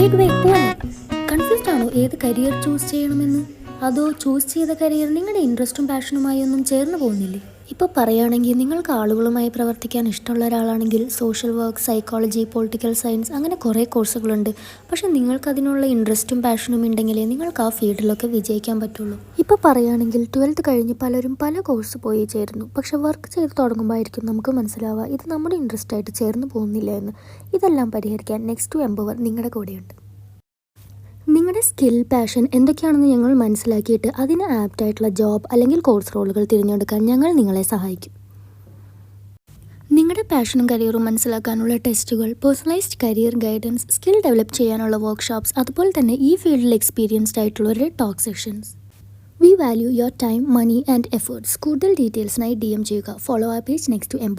Straight വേ പോലെ. Confused ആണോ ഏത് കരിയർ ചൂസ് ചെയ്യണമെന്ന്? അതോ ചൂസ് ചെയ്ത കരിയർ നിങ്ങളുടെ ഇൻട്രസ്റ്റും പാഷനുമായി ഒന്നും ചേർന്ന് പോകുന്നില്ലേ? ഇപ്പോൾ പറയുകയാണെങ്കിൽ നിങ്ങൾക്ക് ആളുകളുമായി പ്രവർത്തിക്കാൻ ഇഷ്ടമുള്ള ഒരാളാണെങ്കിൽ social work, psychology, political science അങ്ങനെ കുറേ കോഴ്സുകളുണ്ട്. പക്ഷേ നിങ്ങൾക്ക് അതിനുള്ള ഇൻട്രസ്റ്റും പാഷനും ഉണ്ടെങ്കിലേ നിങ്ങൾക്ക് ആ ഫീൽഡിലൊക്കെ വിജയിക്കാൻ പറ്റുള്ളൂ. ഇപ്പോൾ പറയുകയാണെങ്കിൽ 12th കഴിഞ്ഞ് പലരും പല കോഴ്സ് പോയി ചേരുന്നു. പക്ഷേ വർക്ക് ചെയ്ത് തുടങ്ങുമ്പോഴായിരിക്കും നമുക്ക് മനസ്സിലാവുക ഇത് നമ്മുടെ ഇൻട്രസ്റ്റായിട്ട് ചേർന്ന് പോകുന്നില്ല എന്ന്. ഇതെല്ലാം പരിഹരിക്കാൻ നെക്സ്റ്റ് ടു എംപവർ നിങ്ങളുടെ കൂടെയുണ്ട്. നിങ്ങളുടെ സ്കിൽ, പാഷൻ എന്തൊക്കെയാണെന്ന് ഞങ്ങൾ മനസ്സിലാക്കിയിട്ട് അതിന് ആപ്റ്റായിട്ടുള്ള ജോബ് അല്ലെങ്കിൽ കോഴ്സ് റോളുകൾ തിരഞ്ഞെടുക്കാൻ ഞങ്ങൾ നിങ്ങളെ സഹായിക്കും. നിങ്ങളുടെ പാഷനും കരിയറും മനസ്സിലാക്കാനുള്ള ടെസ്റ്റുകൾ, personalised career guidance, skill develop ചെയ്യാനുള്ള വർക്ക്ഷോപ്സ്, അതുപോലെ തന്നെ ഈ ഫീൽഡിൽ എക്സ്പീരിയൻസ്ഡ് ആയിട്ടുള്ളവരുടെ talk sessions. We value your time, money and efforts. കൂടുതൽ ഡീറ്റെയിൽസിനായി DM ചെയ്യുക. ഫോളോ ആ പേജ് നെക്സ്റ്റ് ടു എംപവർ.